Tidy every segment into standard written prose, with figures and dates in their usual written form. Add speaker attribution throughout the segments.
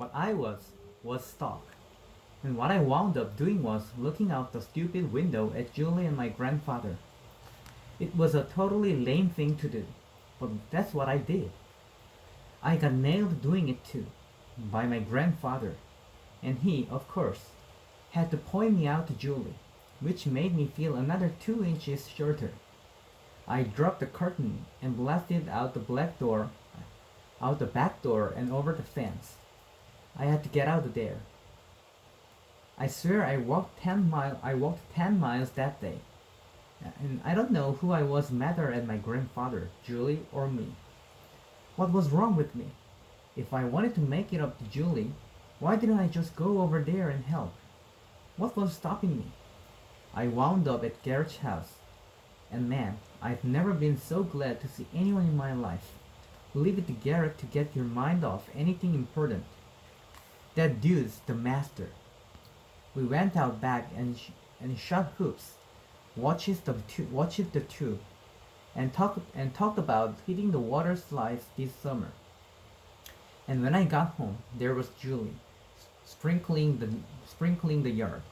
Speaker 1: What I was stuck. And what I wound up doing was looking out the stupid window at Julie and my grandfather. It was a totally lame thing to do, but that's what I did. I got nailed doing it too, by my grandfather, and he, of course, had to point me out to Julie, which made me feel another 2 inches shorter. I dropped the curtain and blasted out the back door and over the fence. I had to get out of there. I swear I walked 10 miles that day. And I don't know who I was madder at, my grandfather, Julie, or me. What was wrong with me? If I wanted to make it up to Julie, why didn't I just go over there and help? What was stopping me? I wound up at Garrett's house. And man, I've never been so glad to see anyone in my life. Leave it to Garrett to get your mind off anything important. That dude's the master. We went out back and shot hoops, watched the two, and talked about hitting the water slides this summer. And when I got home, there was Julie, sprinkling the yard.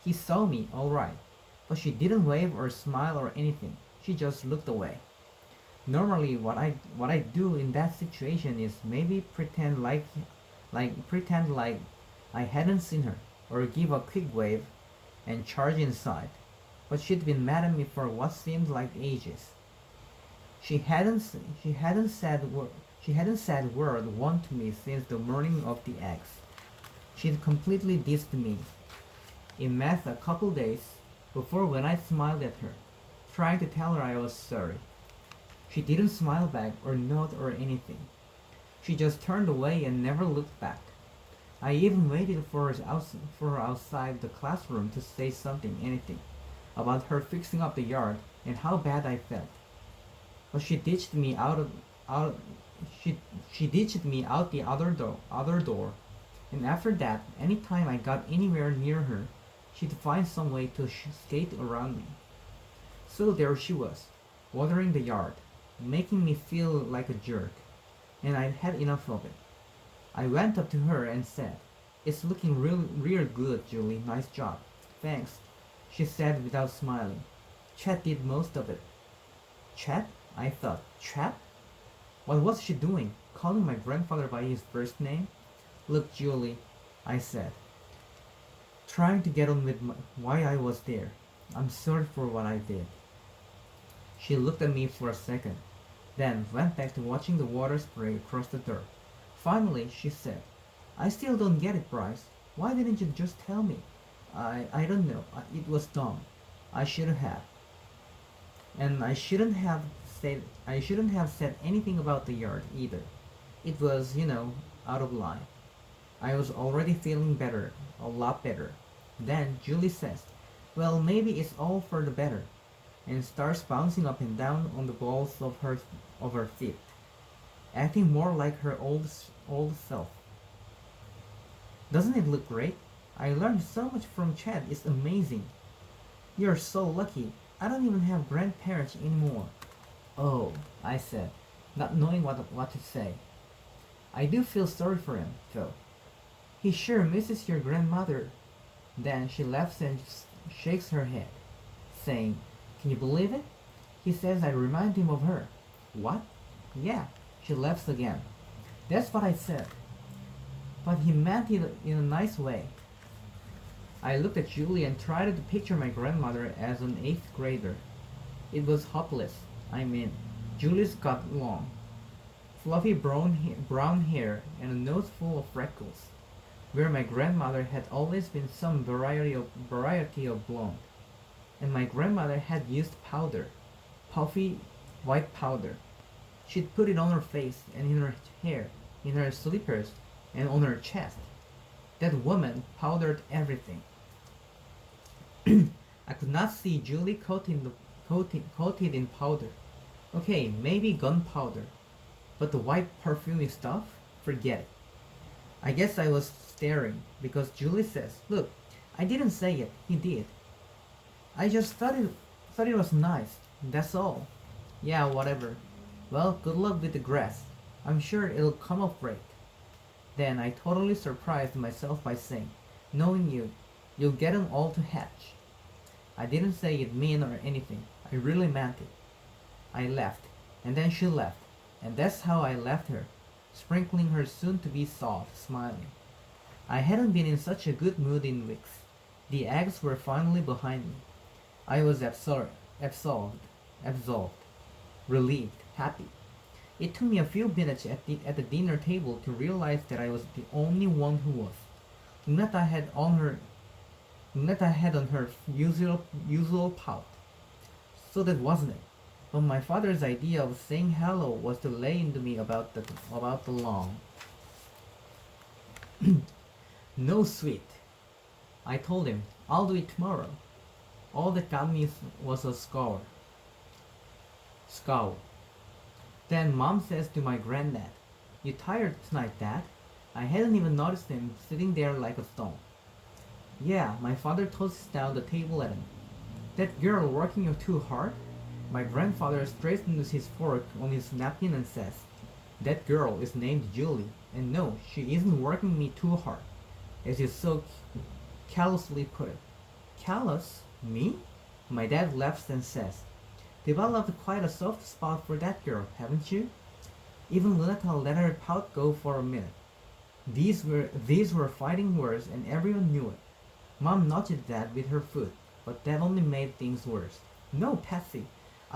Speaker 1: He saw me, all right, but she didn't wave or smile or anything. She just looked away. Normally, what I do in that situation is maybe pretend like I hadn't seen her, or give a quick wave and charge inside. But she'd been mad at me for what seemed like ages. She hadn't said word one to me since the morning of the eggs. She'd completely dissed me. It met a couple days before when I smiled at her, trying to tell her I was sorry. She didn't smile back or nod or anything. She just turned away and never looked back. I even waited for her outside the classroom to say anything, about her fixing up the yard and how bad I felt. But she ditched me she ditched me out the other door, and after that, any time I got anywhere near her, she'd find some way to skate around me. So there she was, watering the yard, making me feel like a jerk, and I'd had enough of it. I went up to her and said, "It's looking real good, Julie. Nice job." "Thanks," she said without smiling. "Chet did most of it." Chet? I thought. Chet? What was she doing? Calling my grandfather by his first name? "Look, Julie," I said, trying to get on with why I was there. "I'm sorry for what I did." She looked at me for a second, then went back to watching the water spray across the dirt. Finally, she said, "I still don't get it, Bryce. Why didn't you just tell me?" I don't know. It was dumb. I should have. And I shouldn't have said anything about the yard either. It was, out of line. I was already feeling better, a lot better. Then Julie says, "Well, maybe it's all for the better," and starts bouncing up and down on the balls of her feet, acting more like her old self. "Doesn't it look great? I learned so much from Chad. It's amazing." "You're so lucky. I don't even have grandparents anymore." "Oh," I said, not knowing what to say. "I do feel sorry for him, though. He sure misses your grandmother." Then she laughs and shakes her head, saying, "Can you believe it? He says I remind him of her." "What?" "Yeah," she laughs again. "That's what I said. But he meant it in a nice way." I looked at Julie and tried to picture my grandmother as an 8th grader. It was hopeless. I mean, Julie's got long, fluffy brown hair and a nose full of freckles, where my grandmother had always been some variety of blonde. And my grandmother had used powder, puffy white powder. She'd put it on her face and in her hair, in her slippers, and on her chest. That woman powdered everything. I could not see Julie coated in powder. Okay, maybe gunpowder, but the white perfumey stuff? Forget it. I guess I was staring because Julie says, "Look, I didn't say it. He did. I just thought it was nice. That's all." "Yeah, whatever. Well, good luck with the grass. I'm sure it'll come up great." Then I totally surprised myself by saying, knowing you, you'll get 'em all to hatch. I didn't say it mean or anything. I really meant it. I left, and then she left, and that's how I left her, sprinkling her soon-to-be salt, smiling. I hadn't been in such a good mood in weeks. The eggs were finally behind me. I was absolved, relieved, happy. It took me a few minutes at the dinner table to realize that I was the only one who was. Lunetta had on her usual pout. So that wasn't it. But my father's idea of saying hello was to lay into me about the lawn. No, sweet. I told him, I'll do it tomorrow. All that got me was a scowl. Then Mom says to my granddad, "You tired tonight, Dad?" I hadn't even noticed him sitting there like a stone. Yeah, my father tosses down the table at him. That girl working you too hard? My grandfather straightens his fork on his napkin and says, "That girl is named Julie, and no, she isn't working me too hard," as you so callously put it. Callous? Me? My dad laughs and says, "Developed quite a soft spot for that girl, haven't you?" Even Lunetta let her pout go for a minute. These were fighting words, and everyone knew it. Mom nudged Dad with her foot, but that only made things worse. "No, Patsy,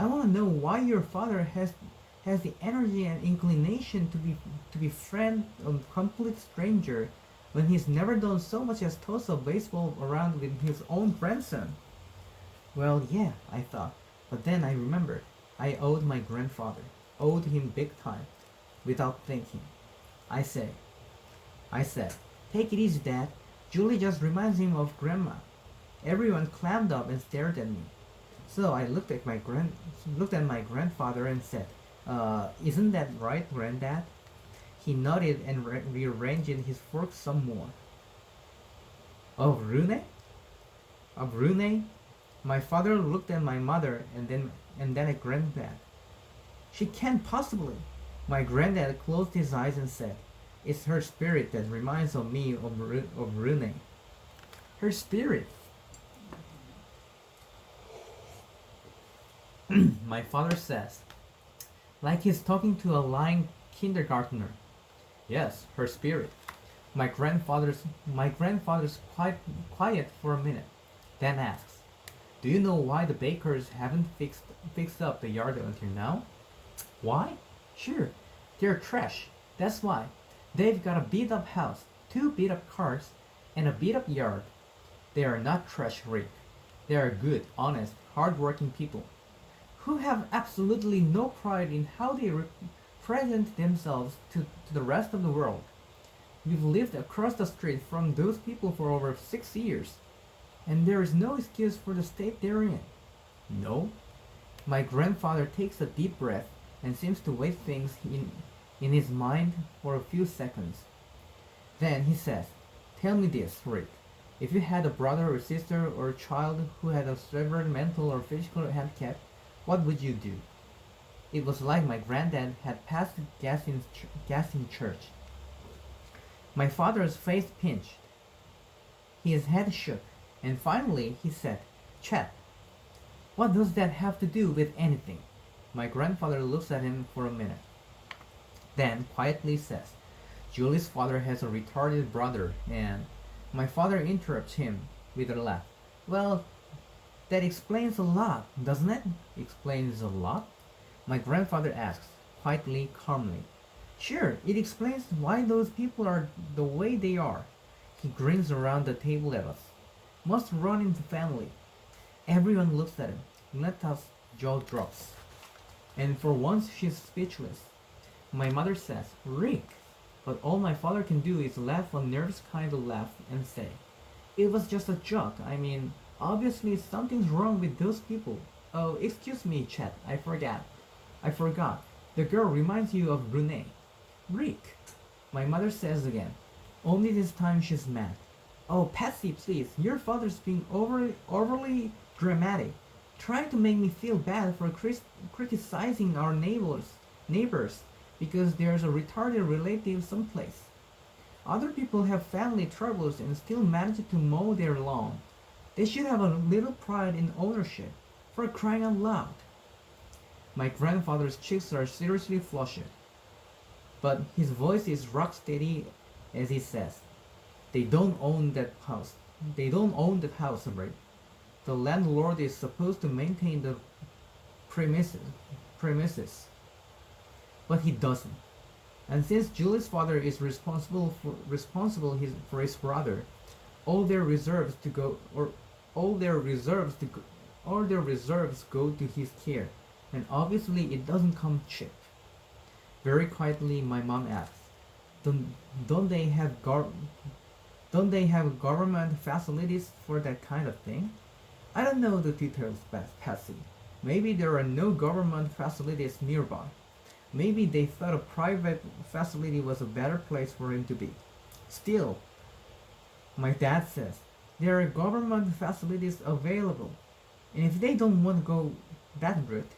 Speaker 1: I want to know why your father has the energy and inclination to befriend a complete stranger when he's never done so much as toss a baseball around with his own grandson." Well, yeah, I thought, but then I remembered. I owed my grandfather, owed him big time, without thinking. I said, "Take it easy, Dad. Julie just reminds him of Grandma." Everyone clammed up and stared at me. So I looked at my grandfather and said, "Isn't that right, Granddad?" He nodded and rearranged his fork some more. Of Rune? Of Rune? My father looked at my mother and then at Granddad. "She can't possibly." My granddad closed his eyes and said, "It's her spirit that reminds me of Rune." Her spirit. My father says, like he's talking to a lying kindergartner. "Yes, her spirit." My grandfather's quite quiet for a minute, then asks, "Do you know why the bakers haven't fixed up the yard until now?" "Why?" "Sure, they're trash. That's why. They've got a beat up house, 2 beat up cars, and a beat up yard. They are not trash, Rick. They are good, honest, hard-working people who have absolutely no pride in how they present themselves to the rest of the world. We've lived across the street from those people for over 6 years, and there is no excuse for the state they're in." "No?" My grandfather takes a deep breath and seems to weigh things in his mind for a few seconds. Then he says, "Tell me this, Rick. If you had a brother or sister or a child who had a severe mental or physical handicap, what would you do?" It was like my granddad had passed gas in church. My father's face pinched. His head shook, and finally he said, "Chet, what does that have to do with anything?" My grandfather looks at him for a minute, then quietly says, "Julie's father has a retarded brother, and—" My father interrupts him with a laugh. "Well, that explains a lot, doesn't it?" "Explains a lot?" My grandfather asks, quietly, calmly. "Sure, it explains why those people are the way they are." He grins around the table at us. "Must run in the family." Everyone looks at him. Lunetta's jaw drops, and for once she's speechless. My mother says, "Rick," but all my father can do is laugh a nervous kind of laugh and say, "It was just a joke. I mean, obviously something's wrong with those people. Oh, excuse me, Chet, I forgot. The girl reminds you of Brune." "Rick," my mother says again, only this time she's mad. "Oh, Patsy, please, your father's being overly dramatic, trying to make me feel bad for criticizing our neighbors because there's a retarded relative someplace." Other people have family troubles and still manage to mow their lawn. They should have a little pride in ownership, for crying out loud. My grandfather's cheeks are seriously flushed, but his voice is rock steady as he says, They don't own that house. They don't own that house, right? The landlord is supposed to maintain the premises, premises, but he doesn't. And since Julie's father is for his brother, all their reserves to go or all their reserves to go, all their reserves go to his care, and obviously it doesn't come cheap. Very quietly, my mom asks, "Don't don't they have don't they have government facilities for that kind of thing?" I don't know the details, Patsy. Maybe there are no government facilities nearby. Maybe they thought a private facility was a better place for him to be. Still, my dad says, there are government facilities available. And if they don't want to go that route,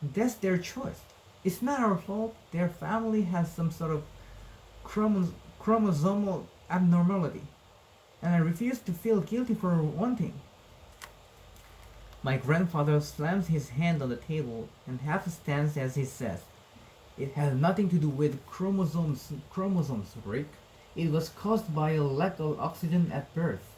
Speaker 1: that's their choice. It's not our fault their family has some sort of chromosomal abnormality. And I refuse to feel guilty for wanting. My grandfather slams his hand on the table and half stands as he says, It has nothing to do with chromosomes, Rick. It was caused by a lack of oxygen at birth.